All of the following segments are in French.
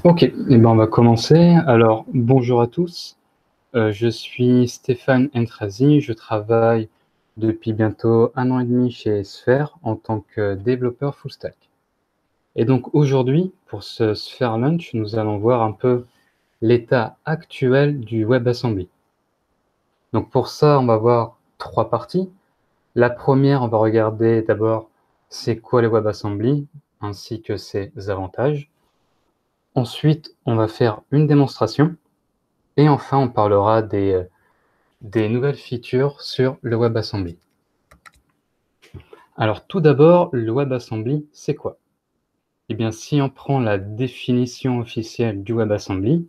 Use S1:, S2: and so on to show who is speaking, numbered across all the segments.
S1: Ok, on va commencer. Alors, bonjour à tous. Je suis Stéphane Entrazi. Je travaille depuis bientôt 1 an et demi chez Sphere en tant que développeur full stack. Et donc aujourd'hui, pour ce Sphere Lunch, nous allons voir un peu l'état actuel du WebAssembly. Donc pour ça, on va voir 3 parties. La première, on va regarder d'abord c'est quoi le WebAssembly ainsi que ses avantages. Ensuite, on va faire une démonstration. Et enfin, on parlera des nouvelles features sur le WebAssembly. Alors tout d'abord, le WebAssembly, c'est quoi? Eh bien, si on prend la définition officielle du WebAssembly,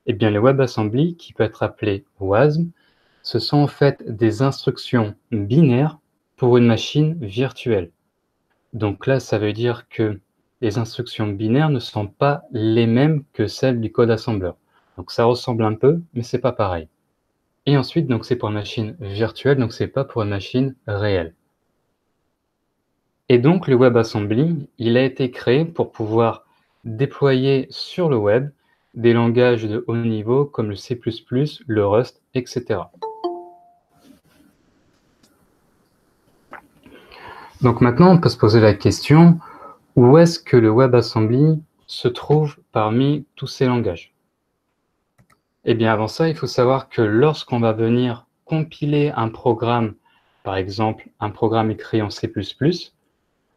S1: eh bien, le WebAssembly, qui peut être appelé WASM, ce sont en fait des instructions binaires pour une machine virtuelle. Donc là, ça veut dire que les instructions binaires ne sont pas les mêmes que celles du code assembleur. Donc ça ressemble un peu, mais c'est pas pareil. Et ensuite, donc c'est pour une machine virtuelle, donc c'est pas pour une machine réelle. Et donc le WebAssembly, il a été créé pour pouvoir déployer sur le web des langages de haut niveau comme le C++, le Rust, etc. Donc maintenant, on peut se poser la question, où est-ce que le WebAssembly se trouve parmi tous ces langages? Eh bien avant ça, il faut savoir que lorsqu'on va venir compiler un programme, par exemple un programme écrit en C++,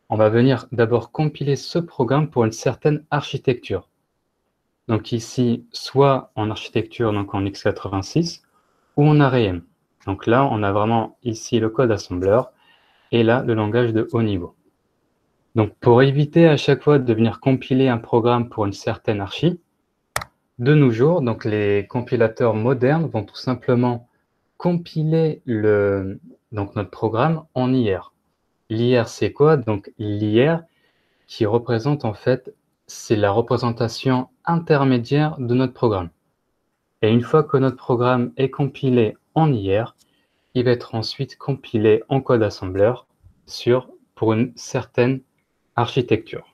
S1: on va venir d'abord compiler ce programme pour une certaine architecture. Donc ici, soit en architecture, donc en x86, ou en ARM. Donc là, on a vraiment ici le code assembleur, et là, le langage de haut niveau. Donc pour éviter à chaque fois de venir compiler un programme pour une certaine archi, de nos jours, donc les compilateurs modernes vont tout simplement compiler donc notre programme en IR. L'IR, c'est quoi? Donc l'IR qui représente en fait, c'est la représentation intermédiaire de notre programme. Et une fois que notre programme est compilé en IR, il va être ensuite compilé en code assembleur pour une certaine architecture.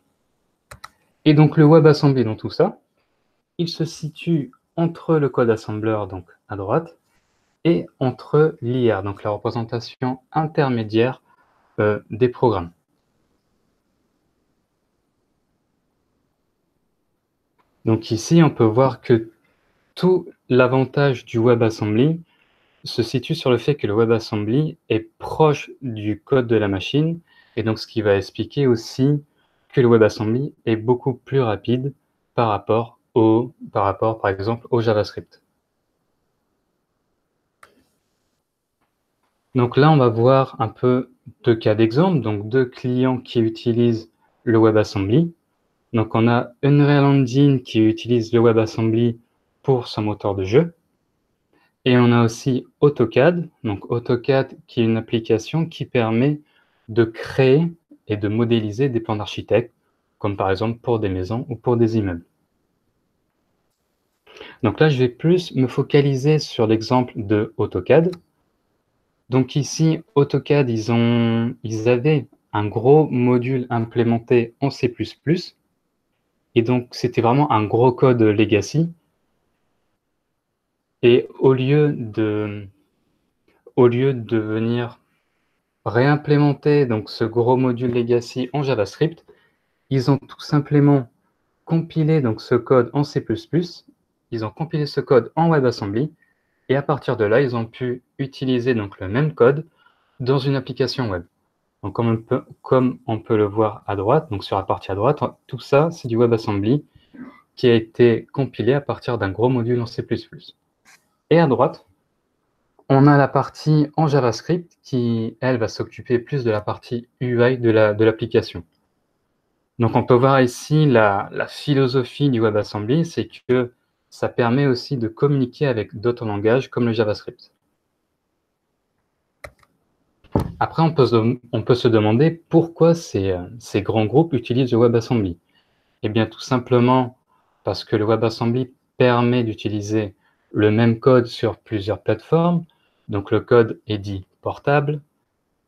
S1: Et donc le WebAssembly dans tout ça, il se situe entre le code assembleur, donc à droite, et entre l'IR, donc la représentation intermédiaire des programmes. Donc ici, on peut voir que tout l'avantage du WebAssembly se situe sur le fait que le WebAssembly est proche du code de la machine, et donc ce qui va expliquer aussi que le WebAssembly est beaucoup plus rapide par rapport, par exemple, au JavaScript. Donc là, on va voir un peu 2 cas d'exemple, donc 2 clients qui utilisent le WebAssembly. Donc on a Unreal Engine qui utilise le WebAssembly pour son moteur de jeu. Et on a aussi AutoCAD, donc AutoCAD qui est une application qui permet de créer et de modéliser des plans d'architecte, comme par exemple pour des maisons ou pour des immeubles. Donc là, je vais plus me focaliser sur l'exemple de AutoCAD. Donc ici, AutoCAD, ils avaient un gros module implémenté en C++, et donc c'était vraiment un gros code legacy. Et au lieu de venir réimplémenter donc ce gros module legacy en JavaScript, ils ont tout simplement compilé donc ce code en C++, ils ont compilé ce code en WebAssembly, et à partir de là, ils ont pu utiliser donc le même code dans une application web. Donc comme on peut le voir à droite, donc sur la partie à droite, tout ça, c'est du WebAssembly qui a été compilé à partir d'un gros module en C++. Et à droite, on a la partie en JavaScript qui, elle, va s'occuper plus de la partie UI de l'application. Donc on peut voir ici la philosophie du WebAssembly, c'est que ça permet aussi de communiquer avec d'autres langages comme le JavaScript. Après, on peut se demander pourquoi ces grands groupes utilisent le WebAssembly. Eh bien, tout simplement parce que le WebAssembly permet d'utiliser le même code sur plusieurs plateformes. Donc, le code est dit portable.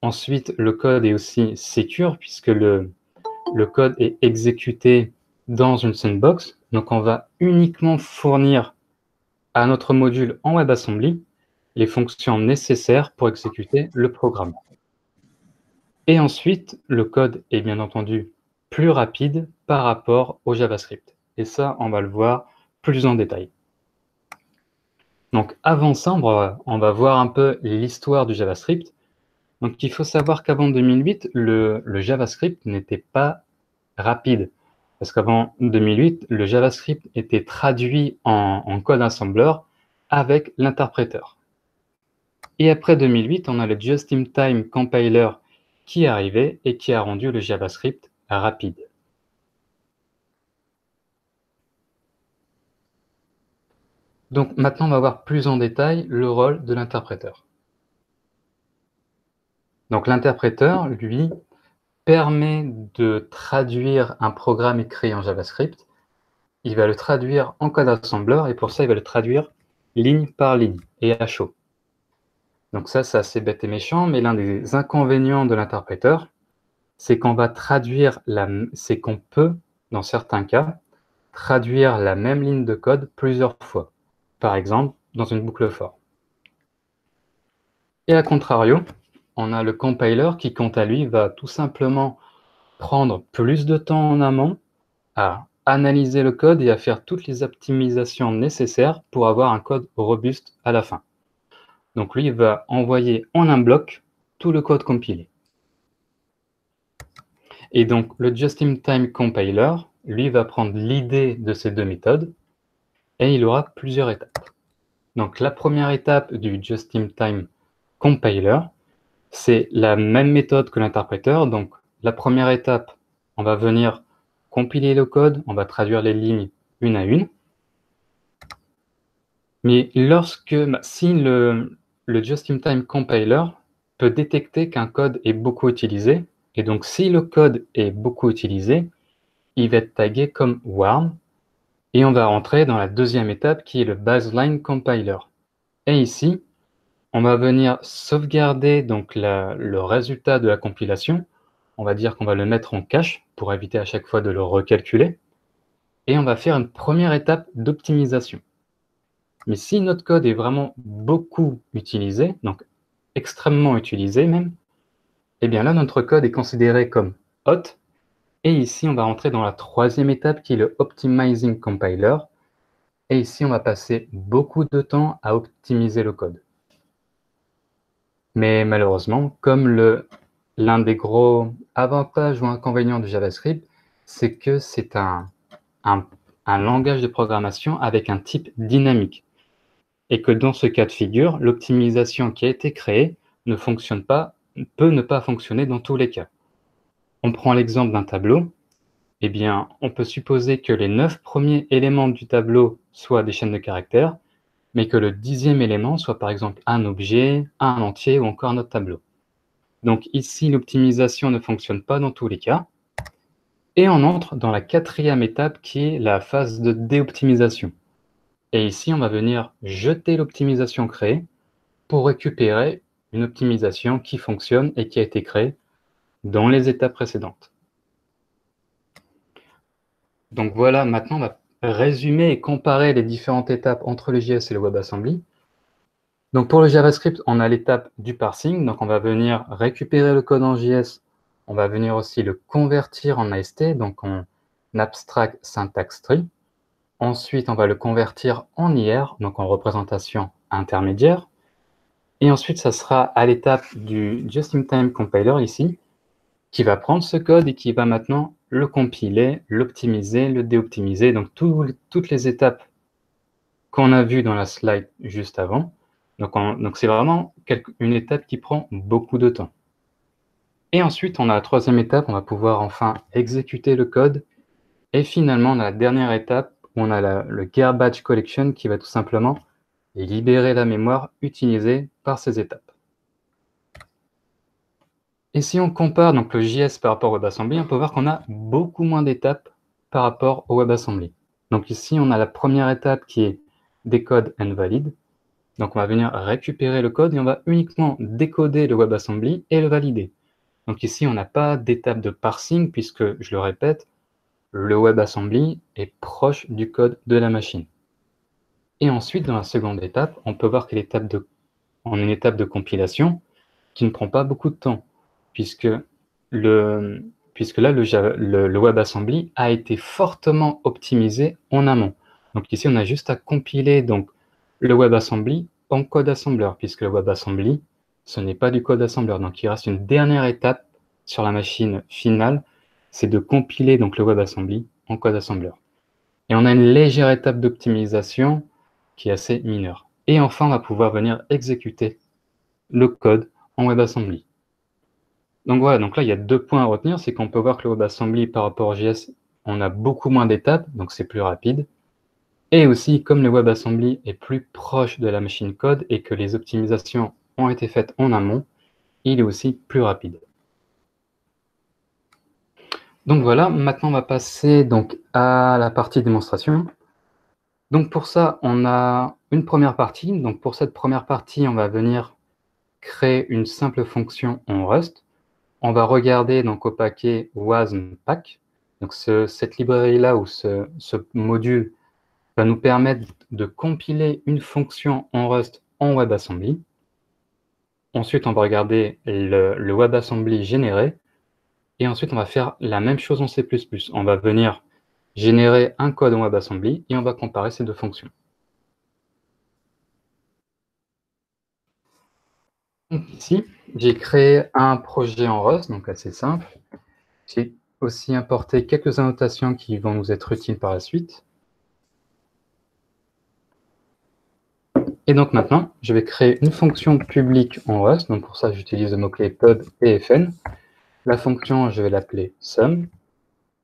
S1: Ensuite, le code est aussi secure puisque le code est exécuté dans une sandbox. Donc, on va uniquement fournir à notre module en WebAssembly les fonctions nécessaires pour exécuter le programme. Et ensuite, le code est bien entendu plus rapide par rapport au JavaScript. Et ça, on va le voir plus en détail. Donc, avant ça, on va voir un peu l'histoire du JavaScript. Donc, il faut savoir qu'avant 2008, le JavaScript n'était pas rapide. Parce qu'avant 2008, le JavaScript était traduit en code assembleur avec l'interpréteur. Et après 2008, on a le Just-in-Time Compiler qui est arrivé et qui a rendu le JavaScript rapide. Donc maintenant, on va voir plus en détail le rôle de l'interpréteur. Donc l'interpréteur, lui, permet de traduire un programme écrit en JavaScript. Il va le traduire en code assembleur et pour ça, il va le traduire ligne par ligne et à chaud. Donc ça, c'est assez bête et méchant, mais l'un des inconvénients de l'interpréteur, c'est qu'on va traduire, c'est qu'on peut, dans certains cas, traduire la même ligne de code plusieurs fois. Par exemple, dans une boucle for. Et à contrario, on a le compiler qui, quant à lui, va tout simplement prendre plus de temps en amont à analyser le code et à faire toutes les optimisations nécessaires pour avoir un code robuste à la fin. Donc lui, il va envoyer en un bloc tout le code compilé. Et donc le Just-in-Time Compiler, lui, va prendre l'idée de ces deux méthodes et il aura plusieurs étapes. Donc la première étape du Just-in-Time Compiler, c'est la même méthode que l'interpréteur. Donc la première étape, on va venir compiler le code, on va traduire les lignes une à une. Mais si le Just-in-Time Compiler peut détecter qu'un code est beaucoup utilisé, et donc si le code est beaucoup utilisé, il va être tagué comme warm, et on va rentrer dans la deuxième étape qui est le Baseline Compiler. Et ici, on va venir sauvegarder donc le résultat de la compilation. On va dire qu'on va le mettre en cache pour éviter à chaque fois de le recalculer. Et on va faire une première étape d'optimisation. Mais si notre code est vraiment beaucoup utilisé, donc extrêmement utilisé même, eh bien là, notre code est considéré comme hot. Et ici, on va rentrer dans la troisième étape qui est le Optimizing Compiler. Et ici, on va passer beaucoup de temps à optimiser le code. Mais malheureusement, comme l'un des gros avantages ou inconvénients du JavaScript, c'est que c'est un langage de programmation avec un type dynamique. Et que dans ce cas de figure, l'optimisation qui a été créée ne fonctionne pas, peut ne pas fonctionner dans tous les cas. On prend l'exemple d'un tableau. Eh bien, on peut supposer que les 9 premiers éléments du tableau soient des chaînes de caractères, mais que le 10e élément soit par exemple un objet, un entier ou encore un autre tableau. Donc ici, l'optimisation ne fonctionne pas dans tous les cas. Et on entre dans la quatrième étape qui est la phase de déoptimisation. Et ici, on va venir jeter l'optimisation créée pour récupérer une optimisation qui fonctionne et qui a été créée dans les étapes précédentes. Donc voilà, maintenant on va résumer et comparer les différentes étapes entre le JS et le WebAssembly. Donc pour le JavaScript, on a l'étape du parsing. Donc on va venir récupérer le code en JS. On va venir aussi le convertir en AST, donc en Abstract Syntax Tree. Ensuite, on va le convertir en IR, donc en représentation intermédiaire. Et ensuite, ça sera à l'étape du Just-in-Time Compiler ici, qui va prendre ce code et qui va maintenant le compiler, l'optimiser, le déoptimiser. Donc toutes les étapes qu'on a vues dans la slide juste avant. Donc c'est vraiment une étape qui prend beaucoup de temps. Et ensuite, on a la troisième étape, on va pouvoir enfin exécuter le code. Et finalement, on a la dernière étape, où on a le garbage collection qui va tout simplement libérer la mémoire utilisée par ces étapes. Et si on compare donc le JS par rapport au WebAssembly, on peut voir qu'on a beaucoup moins d'étapes par rapport au WebAssembly. Donc ici, on a la première étape qui est Decode and Valid. Donc on va venir récupérer le code et on va uniquement décoder le WebAssembly et le valider. Donc ici, on n'a pas d'étape de parsing puisque, je le répète, le WebAssembly est proche du code de la machine. Et ensuite, dans la seconde étape, on peut voir qu'elle est en une étape de compilation qui ne prend pas beaucoup de temps, puisque là, le WebAssembly a été fortement optimisé en amont. Donc ici, on a juste à compiler donc, le WebAssembly en code assembleur, puisque le WebAssembly, ce n'est pas du code assembleur. Donc il reste une dernière étape sur la machine finale, c'est de compiler donc, le WebAssembly en code assembleur. Et on a une légère étape d'optimisation qui est assez mineure. Et enfin, on va pouvoir venir exécuter le code en WebAssembly. Donc voilà, donc là, il y a 2 points à retenir, c'est qu'on peut voir que le WebAssembly par rapport au JS, on a beaucoup moins d'étapes, donc c'est plus rapide. Et aussi, comme le WebAssembly est plus proche de la machine code et que les optimisations ont été faites en amont, il est aussi plus rapide. Donc voilà, maintenant on va passer donc à la partie démonstration. Donc pour ça, on a une première partie. Donc pour cette première partie, on va venir créer une simple fonction en Rust. On va regarder donc au paquet wasm-pack. Donc cette librairie-là ou ce module va nous permettre de compiler une fonction en Rust en WebAssembly. Ensuite, on va regarder le WebAssembly généré. Et ensuite, on va faire la même chose en C++. On va venir générer un code en WebAssembly et on va comparer ces 2 fonctions. Donc ici, j'ai créé un projet en Rust, donc assez simple. J'ai aussi importé quelques annotations qui vont nous être utiles par la suite. Et donc maintenant, je vais créer une fonction publique en Rust. Donc pour ça, j'utilise le mot-clé pub et fn. La fonction, je vais l'appeler sum.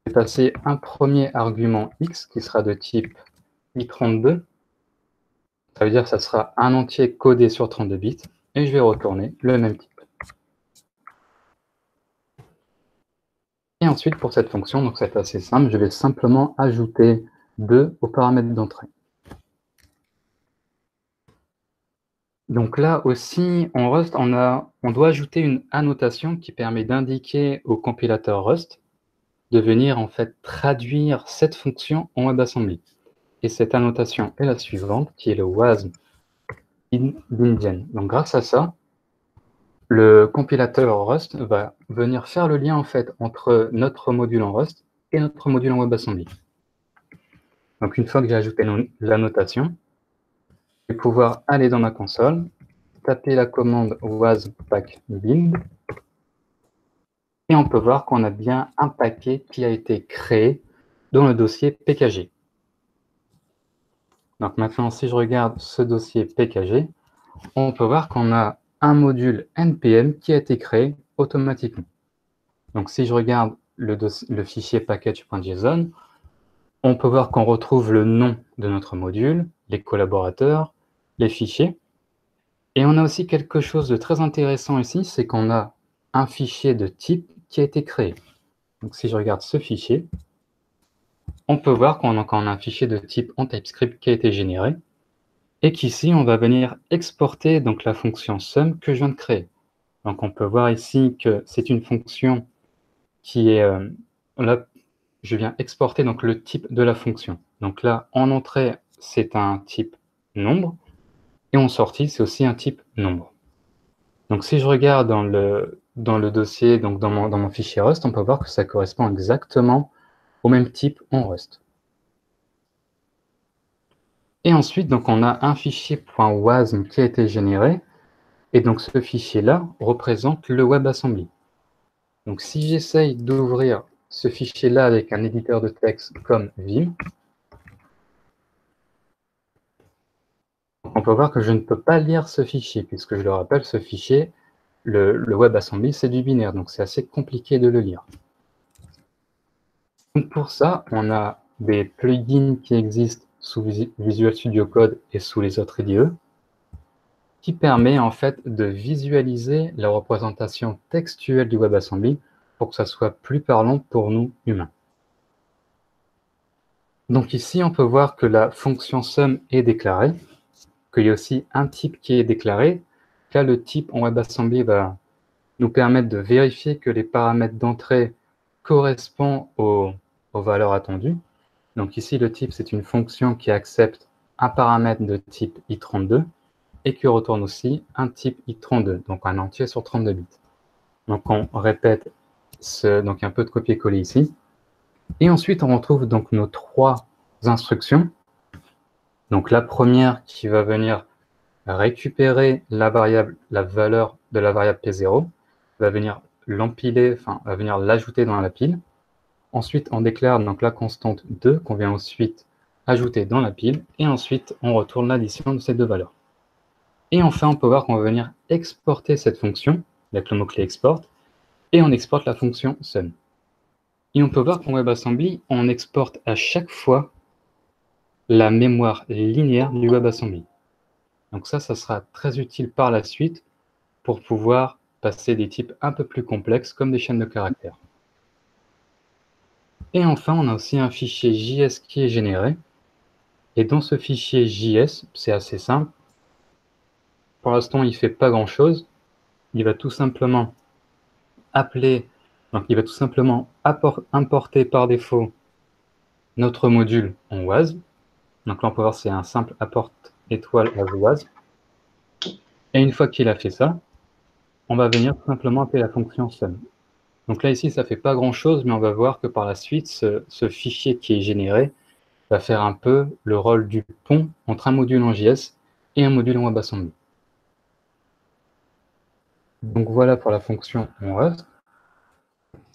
S1: Je vais passer un premier argument x qui sera de type i32. Ça veut dire que ça sera un entier codé sur 32 bits. Et je vais retourner le même type. Et ensuite, pour cette fonction, donc c'est assez simple, je vais simplement ajouter 2 aux paramètres d'entrée. Donc là aussi, en Rust, on doit ajouter une annotation qui permet d'indiquer au compilateur Rust de venir en fait traduire cette fonction en WebAssembly. Et cette annotation est la suivante, qui est le wasm bindgen. Donc grâce à ça, le compilateur Rust va venir faire le lien en fait entre notre module en Rust et notre module en WebAssembly. Donc une fois que j'ai ajouté l'annotation, je vais pouvoir aller dans ma console, taper la commande wasm-pack-bind, et on peut voir qu'on a bien un paquet qui a été créé dans le dossier PKG. Donc maintenant, si je regarde ce dossier PKG, on peut voir qu'on a un module npm qui a été créé automatiquement. Donc si je regarde le fichier package.json, on peut voir qu'on retrouve le nom de notre module, les collaborateurs, les fichiers. Et on a aussi quelque chose de très intéressant ici, c'est qu'on a un fichier de type qui a été créé. Donc si je regarde ce fichier, on peut voir qu'on a un fichier de type en TypeScript qui a été généré, et qu'ici, on va venir exporter donc, la fonction sum que je viens de créer. Donc on peut voir ici que c'est une fonction qui est... là, je viens exporter donc, le type de la fonction. Donc là, en entrée, c'est un type nombre, et en sortie, c'est aussi un type nombre. Donc si je regarde dans le dossier, donc dans mon fichier Rust, on peut voir que ça correspond exactement au même type en Rust. Et ensuite, donc, on a un fichier .wasm qui a été généré, et donc ce fichier-là représente le WebAssembly. Donc si j'essaye d'ouvrir ce fichier-là avec un éditeur de texte comme Vim, on peut voir que je ne peux pas lire ce fichier, puisque je le rappelle, ce fichier, le WebAssembly, c'est du binaire, donc c'est assez compliqué de le lire. Donc pour ça, on a des plugins qui existent sous Visual Studio Code et sous les autres IDE, qui permet en fait de visualiser la représentation textuelle du WebAssembly pour que ça soit plus parlant pour nous humains. Donc ici, on peut voir que la fonction sum est déclarée, qu'il y a aussi un type qui est déclaré. Là, le type en WebAssembly va nous permettre de vérifier que les paramètres d'entrée correspondent aux aux valeurs attendues. Donc ici, le type, c'est une fonction qui accepte un paramètre de type i32 et qui retourne aussi un type i32, donc un entier sur 32 bits. Donc on répète donc un peu de copier-coller ici. Et ensuite, on retrouve donc nos trois instructions. Donc la première qui va venir récupérer la valeur de la variable P0, va venir l'empiler, enfin va venir l'ajouter dans la pile. Ensuite, on déclare donc la constante 2 qu'on vient ensuite ajouter dans la pile. Et ensuite, on retourne l'addition de ces deux valeurs. Et enfin, on peut voir qu'on va venir exporter cette fonction avec le mot-clé export. Et on exporte la fonction sum. Et on peut voir qu'en WebAssembly, on exporte à chaque fois la mémoire linéaire du WebAssembly. Donc ça sera très utile par la suite pour pouvoir passer des types un peu plus complexes comme des chaînes de caractères. Et enfin, on a aussi un fichier JS qui est généré. Et dans ce fichier JS, c'est assez simple. Pour l'instant, il ne fait pas grand-chose. Il va tout simplement importer par défaut notre module en WAS. Donc là, on peut voir c'est un simple apport étoile as WAS. Et une fois qu'il a fait ça, on va venir tout simplement appeler la fonction sum. Donc là, ici, ça ne fait pas grand-chose, mais on va voir que par la suite, ce fichier qui est généré va faire un peu le rôle du pont entre un module en JS et un module en WebAssembly. Donc voilà pour la fonction en Rust.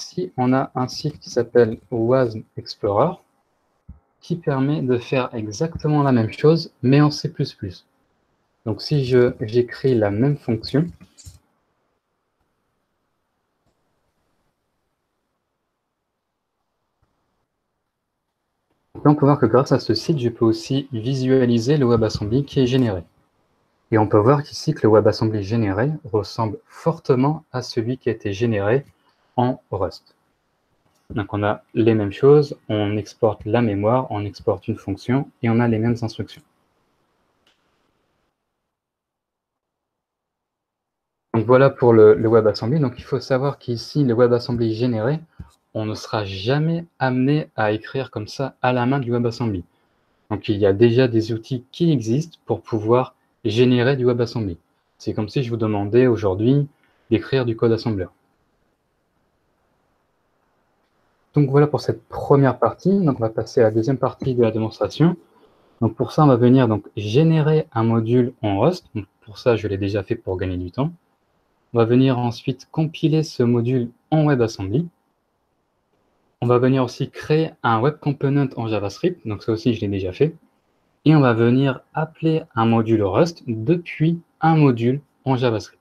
S1: Ici, on a un site qui s'appelle WASM Explorer qui permet de faire exactement la même chose, mais en C++. Donc si j'écris la même fonction, là, on peut voir que grâce à ce site, je peux aussi visualiser le WebAssembly qui est généré. Et on peut voir qu'ici que le WebAssembly généré ressemble fortement à celui qui a été généré en Rust. Donc on a les mêmes choses, on exporte la mémoire, on exporte une fonction et on a les mêmes instructions. Donc voilà pour le WebAssembly. Donc il faut savoir qu'ici, le WebAssembly généré, on ne sera jamais amené à écrire comme ça à la main du WebAssembly. Donc il y a déjà des outils qui existent pour pouvoir générer du WebAssembly. C'est comme si je vous demandais aujourd'hui d'écrire du code assembleur. Donc voilà pour cette première partie. Donc on va passer à la deuxième partie de la démonstration. Donc pour ça, on va venir donc générer un module en Rust. Donc pour ça, je l'ai déjà fait pour gagner du temps. On va venir ensuite compiler ce module en WebAssembly. On va venir aussi créer un Web Component en JavaScript. Donc ça aussi, je l'ai déjà fait. Et on va venir appeler un module Rust depuis un module en JavaScript.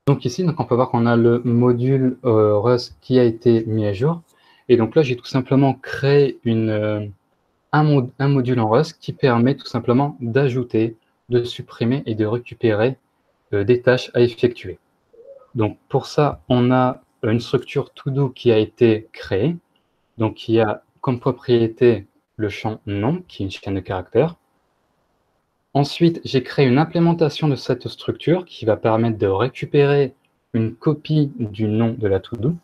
S1: Donc ici, on peut voir qu'on a le module Rust qui a été mis à jour. Et donc là, j'ai tout simplement créé un module en Rust qui permet tout simplement d'ajouter, de supprimer et de récupérer des tâches à effectuer. Donc pour ça, on a une structure to-do qui a été créée, donc qui a comme propriété le champ nom, qui est une chaîne de caractères. Ensuite, j'ai créé une implémentation de cette structure qui va permettre de récupérer une copie du nom de la to-do.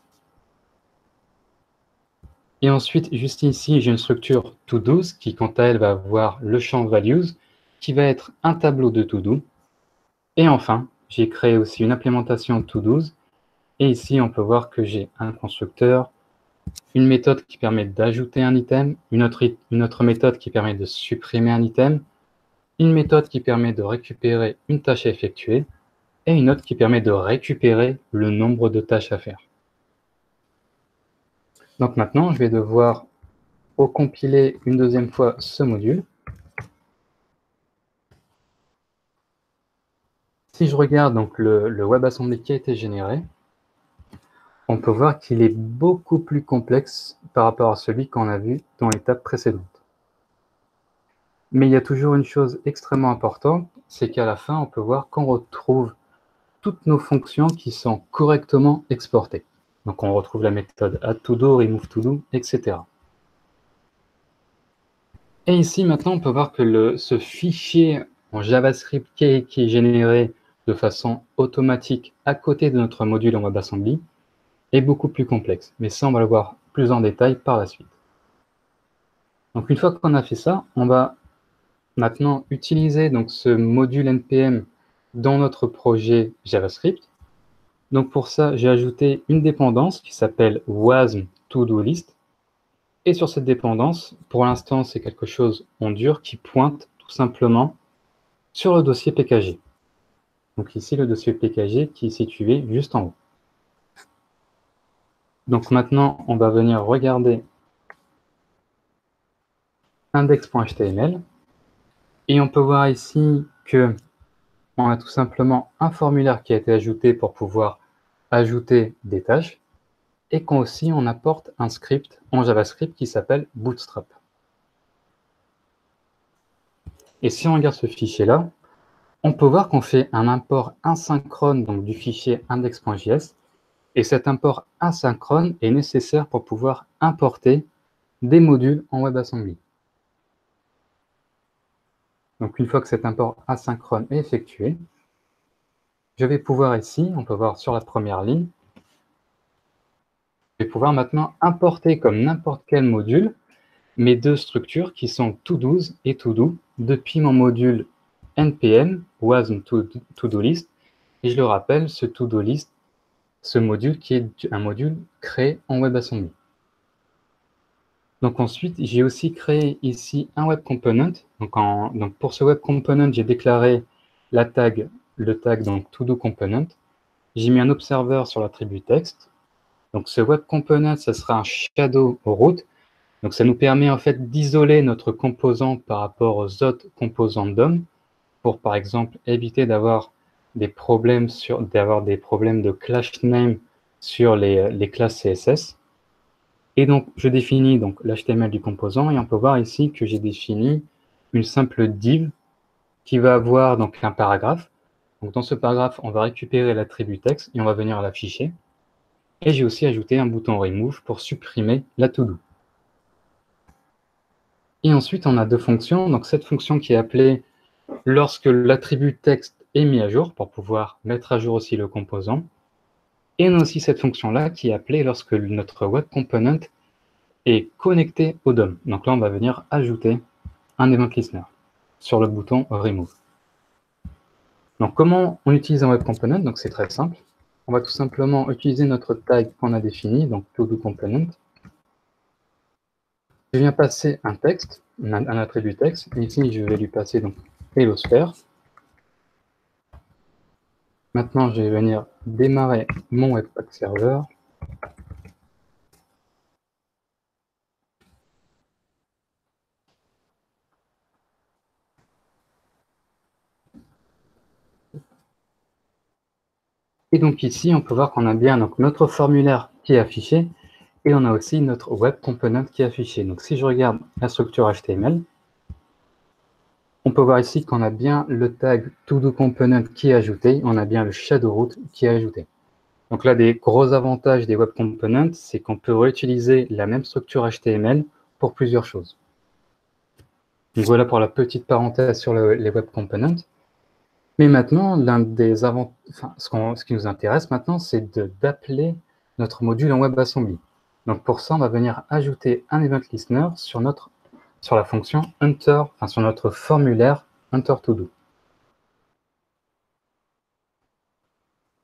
S1: Et ensuite, juste ici, j'ai une structure to-dos qui, quant à elle, va avoir le champ values, qui va être un tableau de to-do. Et enfin, j'ai créé aussi une implémentation to-dos. Et ici, on peut voir que j'ai un constructeur, une méthode qui permet d'ajouter un item, une autre méthode qui permet de supprimer un item, une méthode qui permet de récupérer une tâche à effectuer, et une autre qui permet de récupérer le nombre de tâches à faire. Donc maintenant, je vais devoir recompiler une deuxième fois ce module. Si je regarde donc le WebAssembly qui a été généré, on peut voir qu'il est beaucoup plus complexe par rapport à celui qu'on a vu dans l'étape précédente. Mais il y a toujours une chose extrêmement importante, c'est qu'à la fin, on peut voir qu'on retrouve toutes nos fonctions qui sont correctement exportées. Donc on retrouve la méthode add_todo, remove_todo, etc. Et ici, maintenant, on peut voir que ce fichier en JavaScript qui est généré de façon automatique à côté de notre module en WebAssembly est beaucoup plus complexe. Mais ça, on va le voir plus en détail par la suite. Donc, une fois qu'on a fait ça, on va maintenant utiliser donc, ce module NPM dans notre projet JavaScript. Donc, pour ça, j'ai ajouté une dépendance qui s'appelle wasm to-do list. Et sur cette dépendance, pour l'instant, c'est quelque chose en dur qui pointe tout simplement sur le dossier PKG. Donc ici, le dossier PKG qui est situé juste en haut. Donc maintenant, on va venir regarder index.html et on peut voir ici que on a tout simplement un formulaire qui a été ajouté pour pouvoir ajouter des tâches et qu'aussi on apporte un script en JavaScript qui s'appelle Bootstrap. Et si on regarde ce fichier-là, on peut voir qu'on fait un import asynchrone donc, du fichier index.js et cet import asynchrone est nécessaire pour pouvoir importer des modules en WebAssembly. Donc une fois que cet import asynchrone est effectué, je vais pouvoir ici, on peut voir sur la première ligne, je vais pouvoir maintenant importer comme n'importe quel module mes deux structures qui sont to-do's et to-do depuis mon module npm wasm to-do list. Et je le rappelle, ce to-do list, ce module qui est un module créé en WebAssembly. Donc ensuite, j'ai aussi créé ici un web component. Donc pour ce web component, j'ai déclaré le tag donc to-do component. J'ai mis un observer sur l'attribut texte. Donc ce web component, ça sera un shadow root. Donc ça nous permet en fait d'isoler notre composant par rapport aux autres composants DOM pour par exemple éviter d'avoir des problèmes de clash name sur les classes CSS. Et donc, je définis l'HTML du composant et on peut voir ici que j'ai défini une simple div qui va avoir donc un paragraphe. Donc, dans ce paragraphe, on va récupérer l'attribut texte et on va venir l'afficher. Et j'ai aussi ajouté un bouton remove pour supprimer la to-do. Et ensuite, on a deux fonctions. Donc, cette fonction qui est appelée lorsque l'attribut texte est mis à jour pour pouvoir mettre à jour aussi le composant. Et on a aussi cette fonction-là qui est appelée lorsque notre web component est connecté au DOM. Donc là, on va venir ajouter un event listener sur le bouton Remove. Donc comment on utilise un web component? Donc c'est très simple. On va tout simplement utiliser notre tag qu'on a défini, donc to-do component. Je viens passer un texte, un attribut texte. Et ici, je vais lui passer donc HelloSphere. Maintenant, je vais venir démarrer mon Webpack Server. Et donc ici, on peut voir qu'on a bien donc, notre formulaire qui est affiché et on a aussi notre web component qui est affiché. Donc si je regarde la structure HTML, on peut voir ici qu'on a bien le tag to-do component qui est ajouté, on a bien le shadow root qui est ajouté. Donc là, des gros avantages des web components, c'est qu'on peut réutiliser la même structure HTML pour plusieurs choses. Donc voilà pour la petite parenthèse sur les web components. Mais maintenant, ce qui nous intéresse maintenant, c'est d'appeler notre module en WebAssembly. Donc pour ça, on va venir ajouter un event listener sur la fonction hunter, sur notre formulaire hunter to do.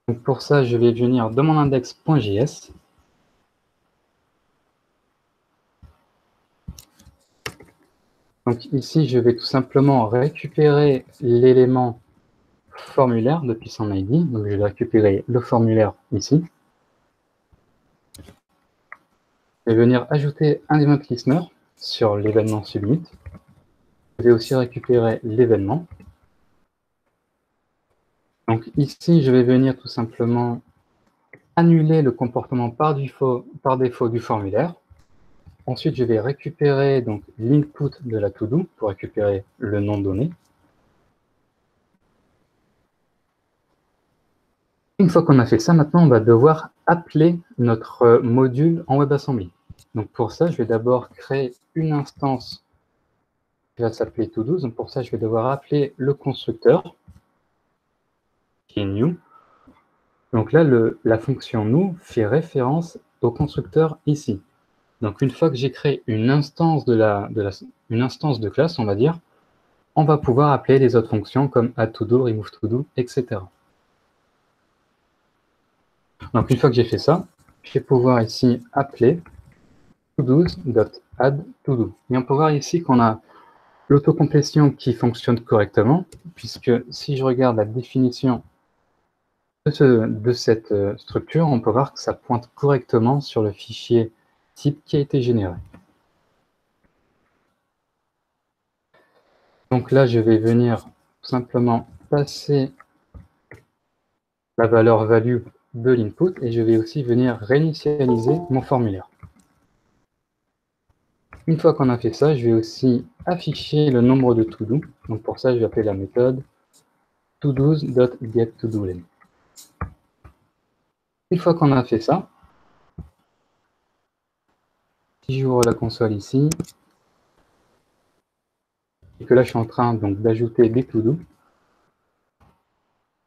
S1: Donc pour ça, je vais venir dans mon index.js. Donc ici, je vais tout simplement récupérer l'élément formulaire depuis son ID. Donc je vais récupérer le formulaire ici. Je vais venir ajouter un event listener sur l'événement submit. Je vais aussi récupérer l'événement. Donc ici, je vais venir tout simplement annuler le comportement par défaut du formulaire. Ensuite, je vais récupérer l'input de la to-do pour récupérer le nom donné. Une fois qu'on a fait ça, maintenant, on va devoir appeler notre module en WebAssembly. Donc pour ça, je vais d'abord créer une instance qui va s'appeler todo. Donc pour ça, je vais devoir appeler le constructeur, qui est new. Donc là, la fonction new fait référence au constructeur ici. Donc une fois que j'ai créé une instance une instance de classe, on va dire, on va pouvoir appeler les autres fonctions comme add todo, remove todo, etc. Donc une fois que j'ai fait ça, je vais pouvoir ici appeler todo.add_todo. Et on peut voir ici qu'on a l'autocomplétion qui fonctionne correctement, puisque si je regarde la définition de cette structure, on peut voir que ça pointe correctement sur le fichier type qui a été généré. Donc là, je vais venir tout simplement passer la valeur value de l'input et je vais aussi venir réinitialiser mon formulaire. Une fois qu'on a fait ça, je vais aussi afficher le nombre de to-do. Donc pour ça, je vais appeler la méthode todos.getToDoLen. Une fois qu'on a fait ça, si j'ouvre la console ici, et que là je suis en train donc d'ajouter des to-do,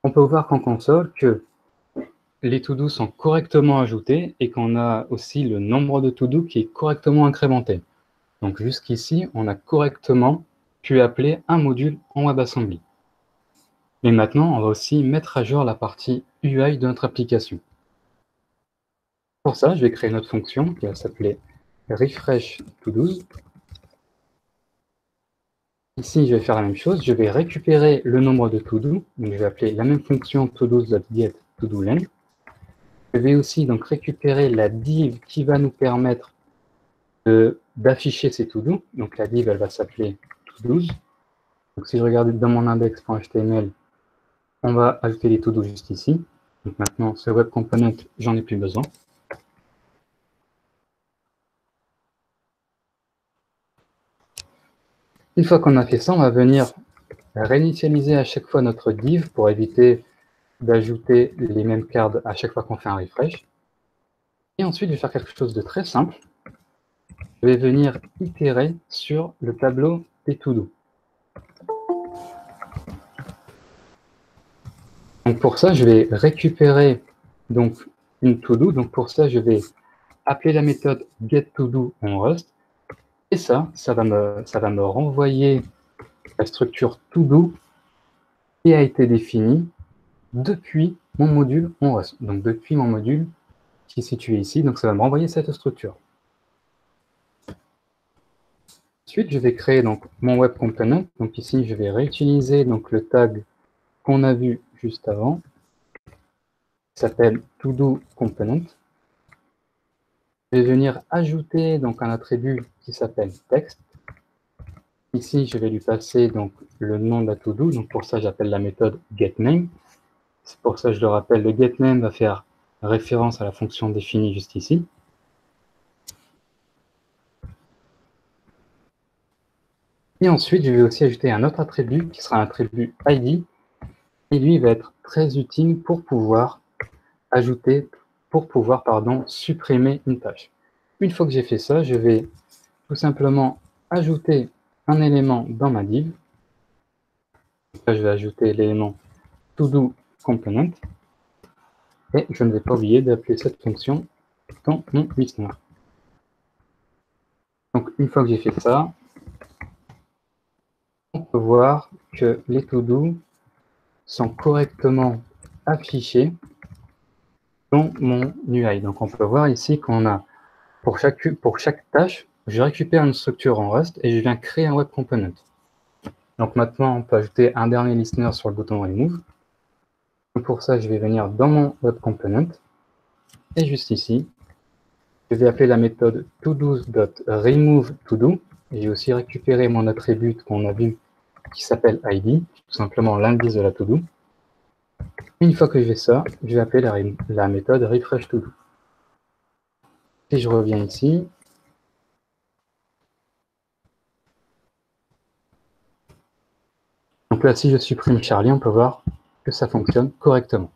S1: on peut voir qu'en console que les to-do sont correctement ajoutés et qu'on a aussi le nombre de to-do qui est correctement incrémenté. Donc jusqu'ici, on a correctement pu appeler un module en WebAssembly. Et maintenant, on va aussi mettre à jour la partie UI de notre application. Pour ça, je vais créer une autre fonction qui va s'appeler refresh_todos. Ici, je vais faire la même chose. Je vais récupérer le nombre de to-do. Donc, je vais appeler la même fonction todos.getToDoLen. Je vais aussi donc récupérer la div qui va nous permettre d'afficher ces to-do. Donc, la div, elle va s'appeler todos. Donc, si je regarde dans mon index.html, on va ajouter les to-do juste ici. Donc, maintenant, ce web component, j'en ai plus besoin. Une fois qu'on a fait ça, on va venir réinitialiser à chaque fois notre div pour éviter d'ajouter les mêmes cards à chaque fois qu'on fait un refresh. Et ensuite, je vais faire quelque chose de très simple. Je vais venir itérer sur le tableau des to-do. Donc pour ça, je vais récupérer donc une to-do. Donc pour ça, je vais appeler la méthode getToDo en Rust. Et ça va me renvoyer la structure to-do qui a été définie depuis mon module en Rust. Donc depuis mon module qui est situé ici. Donc ça va me renvoyer cette structure. Ensuite, je vais créer donc mon web component. Donc ici, je vais réutiliser donc le tag qu'on a vu juste avant, qui s'appelle toDoComponent. Je vais venir ajouter donc un attribut qui s'appelle text. Ici, je vais lui passer donc le nom de la to-do. Donc pour ça, j'appelle la méthode getName. C'est pour ça que je le rappelle, le getName va faire référence à la fonction définie juste ici. Et ensuite, je vais aussi ajouter un autre attribut qui sera un attribut ID. Et lui, il va être très utile pour pouvoir supprimer une tâche. Une fois que j'ai fait ça, je vais tout simplement ajouter un élément dans ma div. Là, je vais ajouter l'élément toDoComponent. Et je ne vais pas oublier d'appeler cette fonction dans mon listener. Donc, une fois que j'ai fait ça, on peut voir que les to-do sont correctement affichés dans mon UI. Donc, on peut voir ici qu'on a, pour chaque tâche, je récupère une structure en Rust et je viens créer un web component. Donc maintenant, on peut ajouter un dernier listener sur le bouton Remove. Donc pour ça, je vais venir dans mon web component et juste ici, je vais appeler la méthode todos.removeToDo. J'ai aussi récupéré mon attribut qu'on a vu qui s'appelle ID, tout simplement l'indice de la to-do. Une fois que j'ai ça, je vais appeler la méthode refresh_todo. Si je reviens ici, donc là, si je supprime Charlie, on peut voir que ça fonctionne correctement.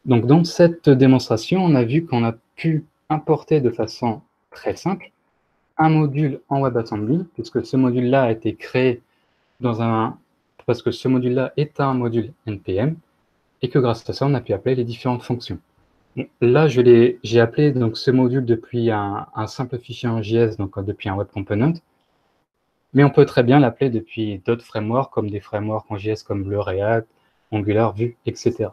S1: Donc, dans cette démonstration, on a vu qu'on a pu importer de façon très simple un module en WebAssembly, puisque ce module-là a été créé parce que ce module-là est un module NPM, et que grâce à ça, on a pu appeler les différentes fonctions. Là, j'ai appelé donc, ce module depuis un simple fichier en JS, donc depuis un Web Component, mais on peut très bien l'appeler depuis d'autres frameworks, comme des frameworks en JS comme le React, Angular, Vue, etc.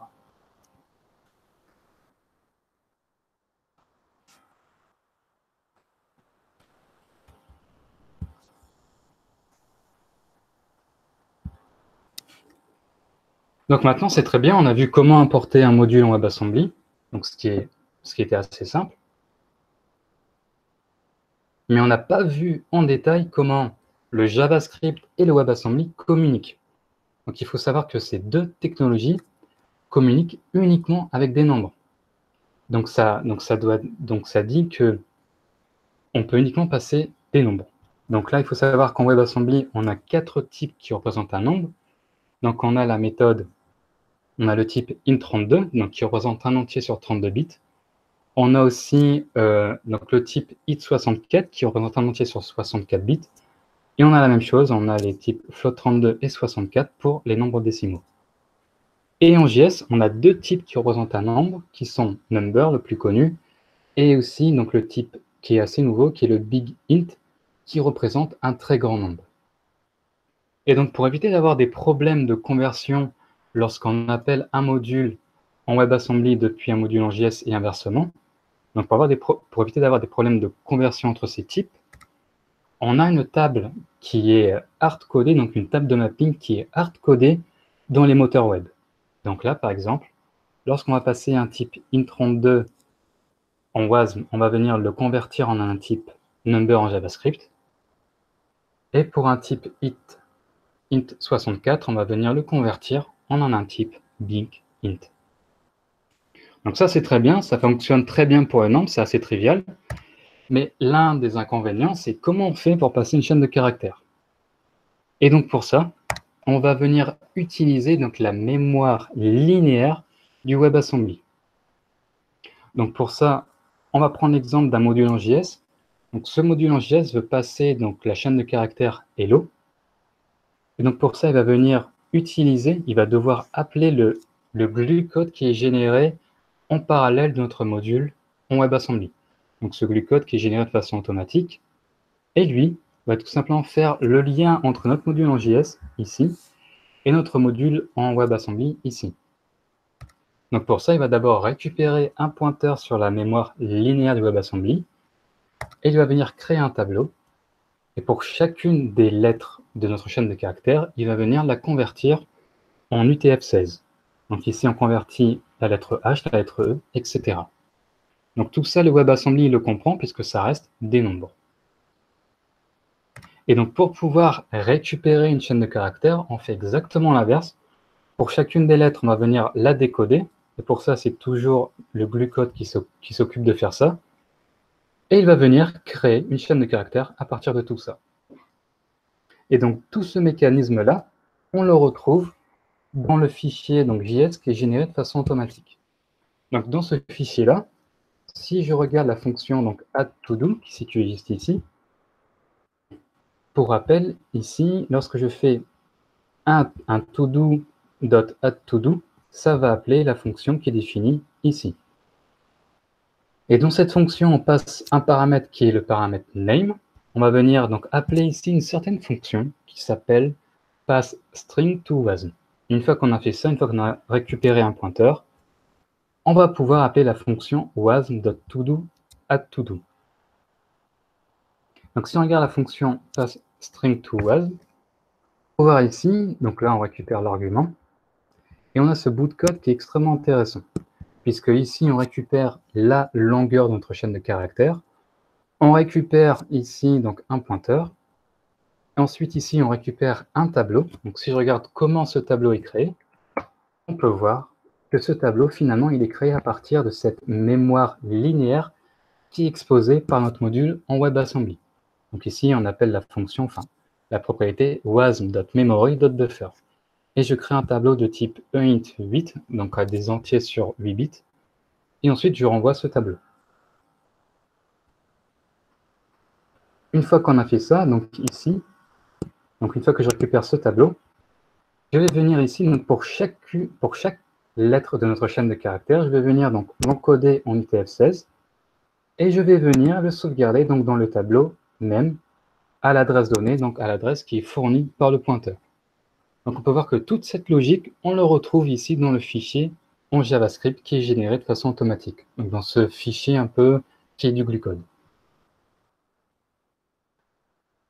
S1: Donc maintenant, c'est très bien, on a vu comment importer un module en WebAssembly, donc ce qui était assez simple. Mais on n'a pas vu en détail comment le JavaScript et le WebAssembly communiquent. Donc il faut savoir que ces deux technologies communiquent uniquement avec des nombres. Donc ça dit que on peut uniquement passer des nombres. Donc là, il faut savoir qu'en WebAssembly, on a 4 types qui représentent un nombre. Donc on a la méthode, on a le type int32, donc qui représente un entier sur 32 bits. On a aussi donc le type int64 qui représente un entier sur 64 bits. Et on a la même chose, on a les types float32 et 64 pour les nombres décimaux. Et en JS, on a deux types qui représentent un nombre, qui sont number, le plus connu, et aussi donc, le type qui est assez nouveau, qui est le big int, qui représente un très grand nombre. Et donc, pour éviter d'avoir des problèmes de conversion lorsqu'on appelle un module en WebAssembly depuis un module en JS et inversement, donc pour éviter d'avoir des problèmes de conversion entre ces types, on a une table qui est hard-codée, donc une table de mapping qui est hard-codée dans les moteurs web. Donc là, par exemple, lorsqu'on va passer un type int32 en WASM, on va venir le convertir en un type number en JavaScript. Et pour un type int64, on va venir le convertir en un type big int. Donc ça, c'est très bien, ça fonctionne très bien pour un nombre, c'est assez trivial. Mais l'un des inconvénients, c'est comment on fait pour passer une chaîne de caractères. Et donc pour ça, on va venir utiliser donc, la mémoire linéaire du WebAssembly. Donc pour ça, on va prendre l'exemple d'un module en JS. Donc ce module en JS veut passer donc, la chaîne de caractères hello. Et donc pour ça, il va venir utiliser, il va devoir appeler le glue code qui est généré en parallèle de notre module en WebAssembly. Donc ce glue code qui est généré de façon automatique. Et lui va tout simplement faire le lien entre notre module en JS, ici, et notre module en WebAssembly, ici. Donc pour ça, il va d'abord récupérer un pointeur sur la mémoire linéaire du WebAssembly, et il va venir créer un tableau. Et pour chacune des lettres de notre chaîne de caractères, il va venir la convertir en UTF-16. Donc ici, on convertit la lettre H, la lettre E, etc. Donc tout ça, le WebAssembly le comprend puisque ça reste des nombres. Et donc pour pouvoir récupérer une chaîne de caractères, on fait exactement l'inverse. Pour chacune des lettres, on va venir la décoder. Et pour ça, c'est toujours le glue code qui s'occupe de faire ça. Et il va venir créer une chaîne de caractères à partir de tout ça. Et donc tout ce mécanisme-là, on le retrouve dans le fichier donc, JS qui est généré de façon automatique. Donc dans ce fichier-là, si je regarde la fonction donc, add-to-do, qui se situe juste ici, pour rappel, ici, lorsque je fais un to-do.add-to-do, ça va appeler la fonction qui est définie ici. Et dans cette fonction, on passe un paramètre qui est le paramètre name. On va venir donc appeler ici une certaine fonction qui s'appelle passString2WASM. Une fois qu'on a fait ça, une fois qu'on a récupéré un pointeur, on va pouvoir appeler la fonction wasm.todo@todo. Donc si on regarde la fonction passString2WASM, on va voir ici, donc là on récupère l'argument, et on a ce bout de code qui est extrêmement intéressant, puisque ici on récupère la longueur de notre chaîne de caractères, on récupère ici donc un pointeur, et ensuite ici on récupère un tableau. Donc si je regarde comment ce tableau est créé, on peut voir que ce tableau finalement il est créé à partir de cette mémoire linéaire qui est exposée par notre module en WebAssembly. Donc ici on appelle la fonction, la propriété wasm.memory.buffer. Et je crée un tableau de type EINT8, donc à des entiers sur 8 bits, et ensuite je renvoie ce tableau. Une fois qu'on a fait ça, donc ici, donc une fois que je récupère ce tableau, je vais venir ici, donc pour chaque lettre de notre chaîne de caractères, je vais venir donc l'encoder en UTF-16 et je vais venir le sauvegarder donc dans le tableau même à l'adresse donnée, donc à l'adresse qui est fournie par le pointeur. Donc on peut voir que toute cette logique, on le retrouve ici dans le fichier en JavaScript qui est généré de façon automatique, donc dans ce fichier un peu qui est du glucode.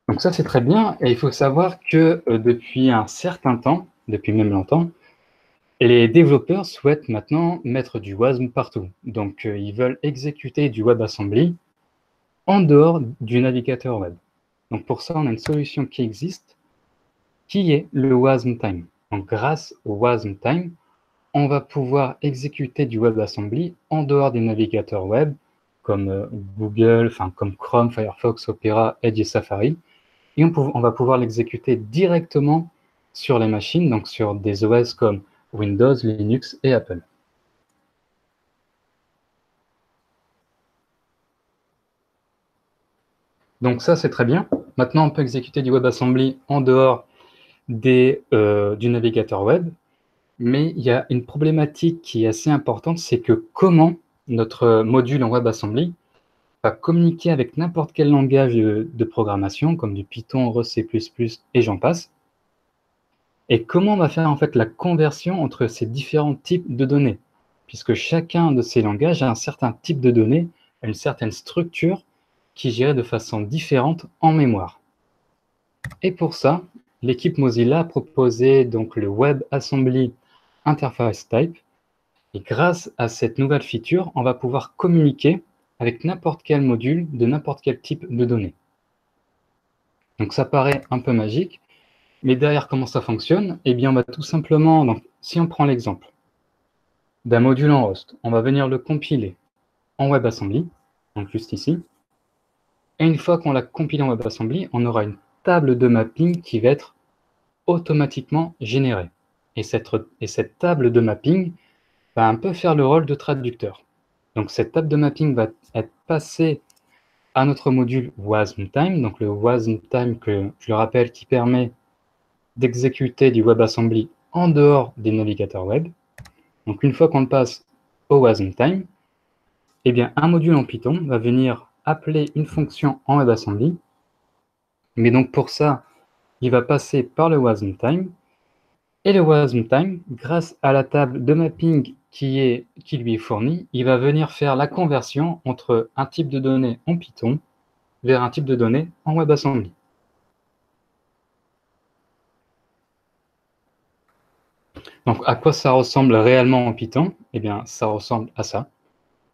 S1: Donc ça c'est très bien, et il faut savoir que depuis un certain temps, depuis même longtemps, les développeurs souhaitent maintenant mettre du WASM partout. Donc ils veulent exécuter du WebAssembly en dehors du navigateur web. Donc pour ça, on a une solution qui existe, qui est le WASM-Time. Donc grâce au WASM-Time, on va pouvoir exécuter du WebAssembly en dehors des navigateurs web, comme Google, enfin comme Chrome, Firefox, Opera, Edge et Safari. Et on va pouvoir l'exécuter directement sur les machines, donc sur des OS comme Windows, Linux et Apple. Donc ça, c'est très bien. Maintenant, on peut exécuter du WebAssembly en dehors du navigateur web, mais il y a une problématique qui est assez importante, c'est que comment notre module en WebAssembly va communiquer avec n'importe quel langage de programmation, comme du Python, Rust, C++ et j'en passe, et comment on va faire en fait la conversion entre ces différents types de données, puisque chacun de ces langages a un certain type de données, une certaine structure qui est gérée de façon différente en mémoire. Et pour ça, l'équipe Mozilla a proposé donc le WebAssembly Interface Type, et grâce à cette nouvelle feature, on va pouvoir communiquer avec n'importe quel module de n'importe quel type de données. Donc ça paraît un peu magique, mais derrière comment ça fonctionne, eh bien on va tout simplement, donc, si on prend l'exemple d'un module en Rust, on va venir le compiler en WebAssembly, donc juste ici, et une fois qu'on l'a compilé en WebAssembly, on aura une table de mapping qui va être automatiquement générée. Et cette table de mapping va un peu faire le rôle de traducteur. Donc cette table de mapping va être passée à notre module WASM-Time, donc le WASM-Time que je le rappelle qui permet d'exécuter du WebAssembly en dehors des navigateurs web. Donc une fois qu'on le passe au WASM-Time, eh bien un module en Python va venir appeler une fonction en WebAssembly, mais donc pour ça, il va passer par le WASM-Time, et le WASM-Time, grâce à la table de mapping qui lui est fournie, il va venir faire la conversion entre un type de données en Python vers un type de données en WebAssembly. Donc, à quoi ça ressemble réellement en Python? Eh bien, ça ressemble à ça.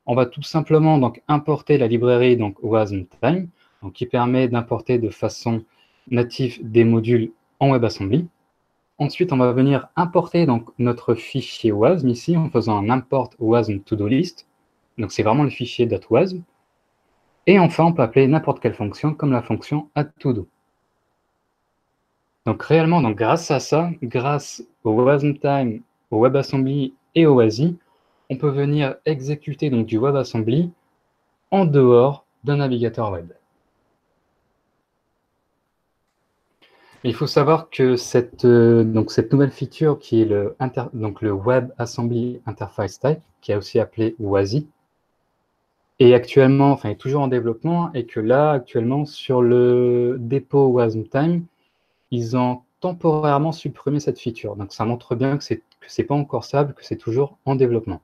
S1: On va tout simplement donc importer la librairie donc WASM-Time, donc qui permet d'importer de façon native des modules en WebAssembly. Ensuite, on va venir importer donc notre fichier WASM ici en faisant un import WASM to-do list. Donc, c'est vraiment le fichier .wasm. Et enfin, on peut appeler n'importe quelle fonction comme la fonction add-to-do. Donc réellement, donc grâce à ça, grâce au WASM-Time, au WebAssembly et au WASI, on peut venir exécuter donc du WebAssembly en dehors d'un navigateur web. Il faut savoir que cette nouvelle feature qui est le WebAssembly Interface Type, qui est aussi appelé WASI, est toujours en développement et que là, actuellement, sur le dépôt WASM-Time, ils ont temporairement supprimé cette feature. Donc ça montre bien que c'est pas encore stable, que c'est toujours en développement.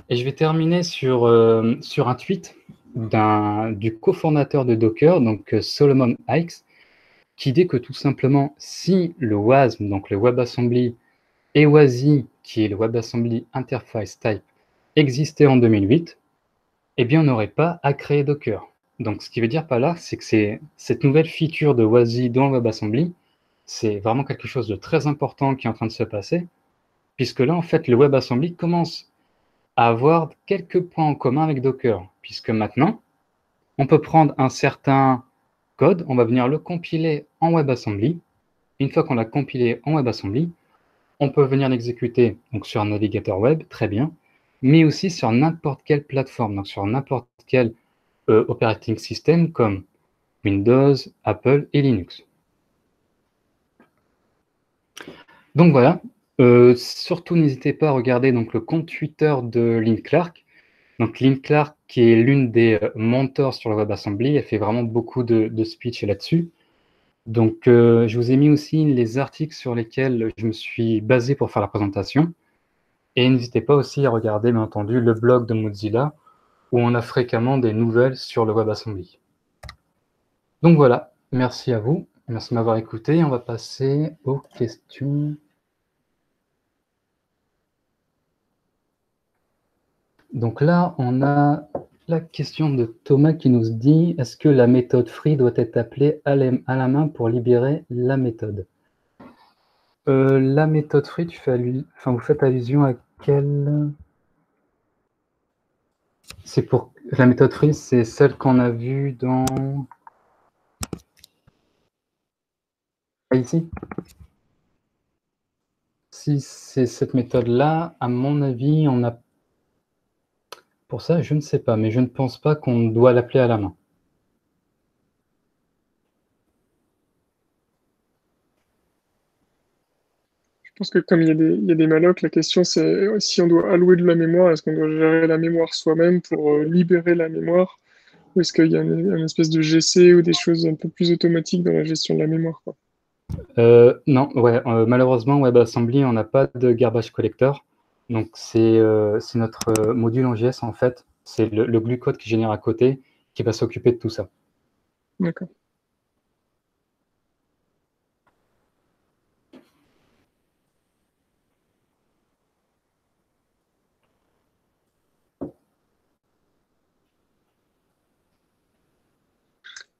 S1: Et je vais terminer sur un tweet du cofondateur de Docker, donc Solomon Hykes, qui dit que tout simplement, si le WASM, donc le WebAssembly, et WASI, qui est le WebAssembly Interface Type, existait en 2008, eh bien on n'aurait pas à créer Docker. Donc ce qui veut dire par là, c'est que cette nouvelle feature de WASI dans le WebAssembly, c'est vraiment quelque chose de très important qui est en train de se passer, puisque là, en fait, le WebAssembly commence à avoir quelques points en commun avec Docker, puisque maintenant, on peut prendre un certain code, on va venir le compiler en WebAssembly. Une fois qu'on l'a compilé en WebAssembly, on peut venir l'exécuter donc sur un navigateur web, très bien, mais aussi sur n'importe quelle plateforme, donc sur n'importe quel operating system comme Windows, Apple et Linux. Donc voilà, surtout n'hésitez pas à regarder donc, le compte Twitter de Lynn Clark. Donc Lynn Clark, qui est l'une des mentors sur le WebAssembly, elle fait vraiment beaucoup de speech là-dessus. Donc je vous ai mis aussi les articles sur lesquels je me suis basé pour faire la présentation. Et n'hésitez pas aussi à regarder, bien entendu, le blog de Mozilla, où on a fréquemment des nouvelles sur le WebAssembly. Donc voilà, merci à vous, merci de m'avoir écouté. On va passer aux questions. Donc là, on a la question de Thomas qui nous dit « Est-ce que la méthode free doit être appelée à la main pour libérer la méthode ?» La méthode free, vous faites allusion à quelle... C'est pour la méthode free, c'est celle qu'on a vue dans... Ici. Si c'est cette méthode-là, à mon avis, on a... Pour ça, je ne sais pas, mais je ne pense pas qu'on doit l'appeler à la main.
S2: Je pense que comme il y a des mallocs, la question c'est si on doit allouer de la mémoire, est-ce qu'on doit gérer la mémoire soi-même pour libérer la mémoire, ou est-ce qu'il y a une espèce de GC ou des choses un peu plus automatiques dans la gestion de la mémoire, quoi.
S1: Non, ouais, malheureusement, WebAssembly, on n'a pas de garbage collector. Donc, c'est notre module en JS, en fait. C'est le glue code qui génère à côté qui va s'occuper de tout ça.
S2: D'accord.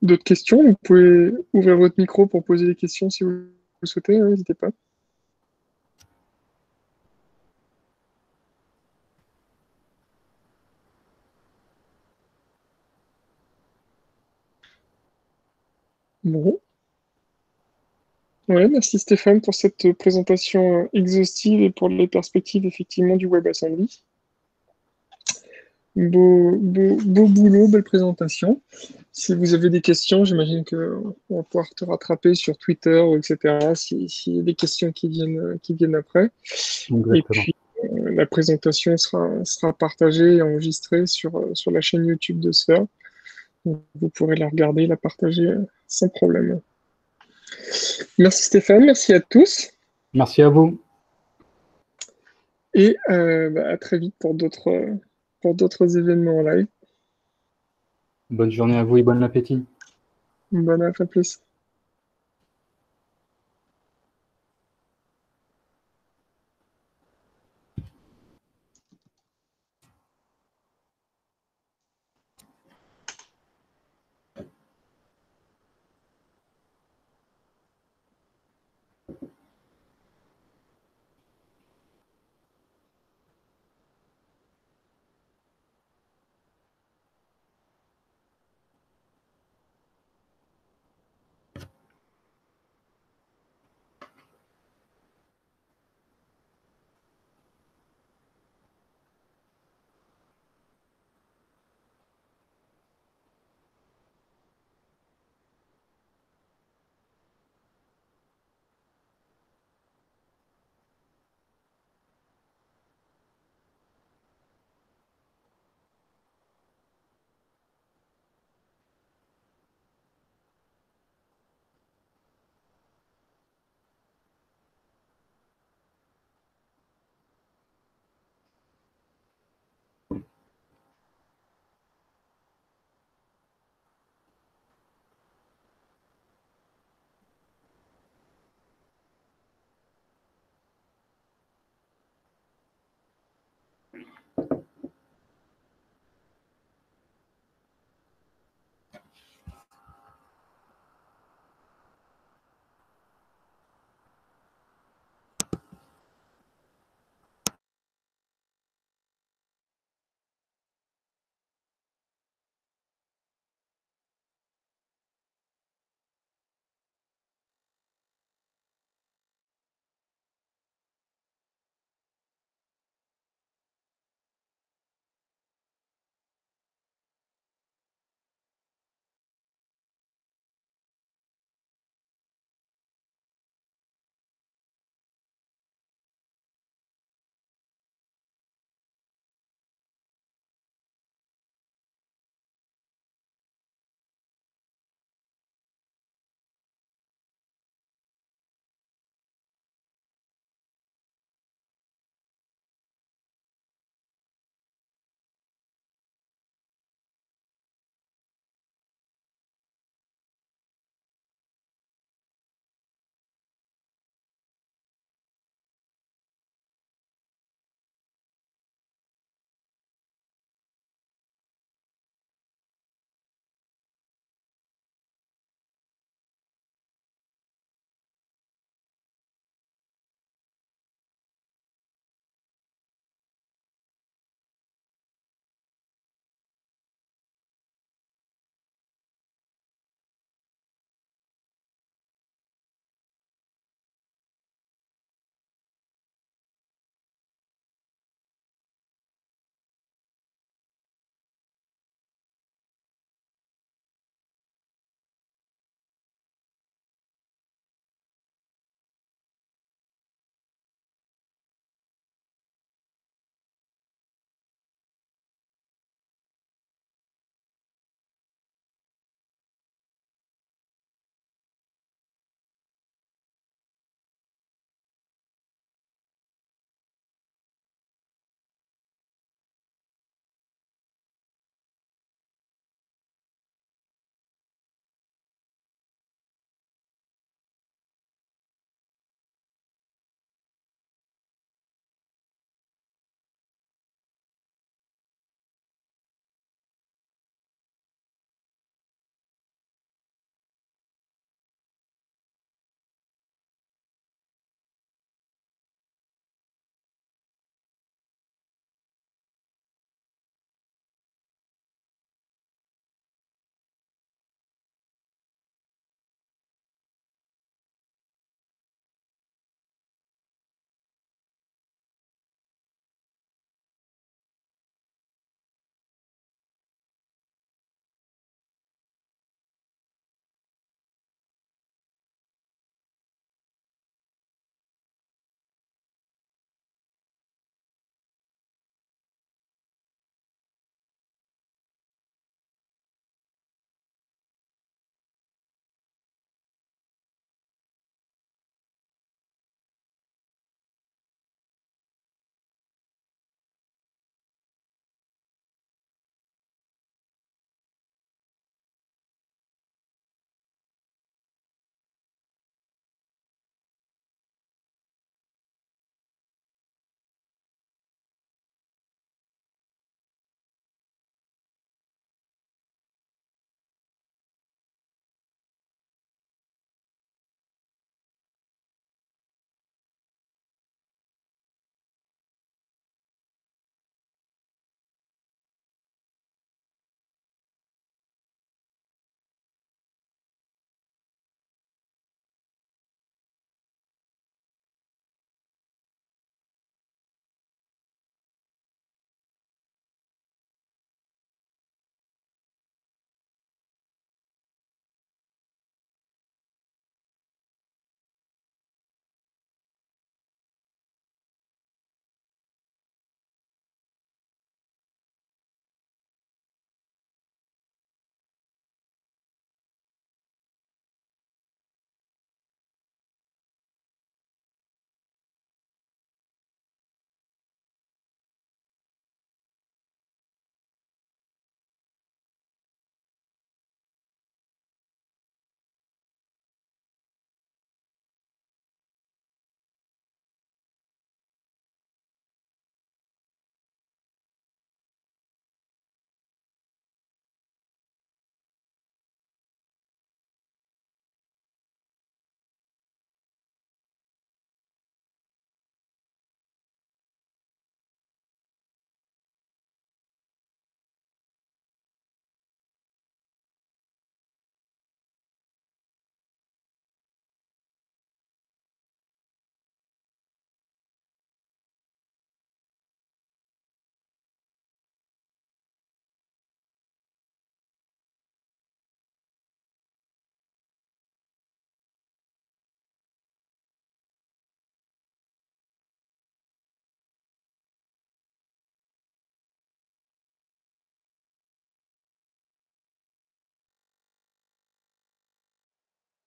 S2: D'autres questions? Vous pouvez ouvrir votre micro pour poser des questions si vous souhaitez, hein, n'hésitez pas. Bon. Ouais, merci Stéphane pour cette présentation exhaustive et pour les perspectives effectivement du WebAssembly. Beau boulot, belle présentation. Si vous avez des questions, j'imagine qu'on va pouvoir te rattraper sur Twitter, etc., s'il y a des questions qui viennent après.
S1: Exactement.
S2: Et puis, la présentation sera partagée et enregistrée sur la chaîne YouTube de Sphère. Donc, vous pourrez la regarder, la partager sans problème. Merci Stéphane, merci à tous.
S1: Merci à vous.
S2: Et à très vite pour d'autres événements en live.
S1: Bonne journée à vous et bon appétit.
S2: Bonne à plus.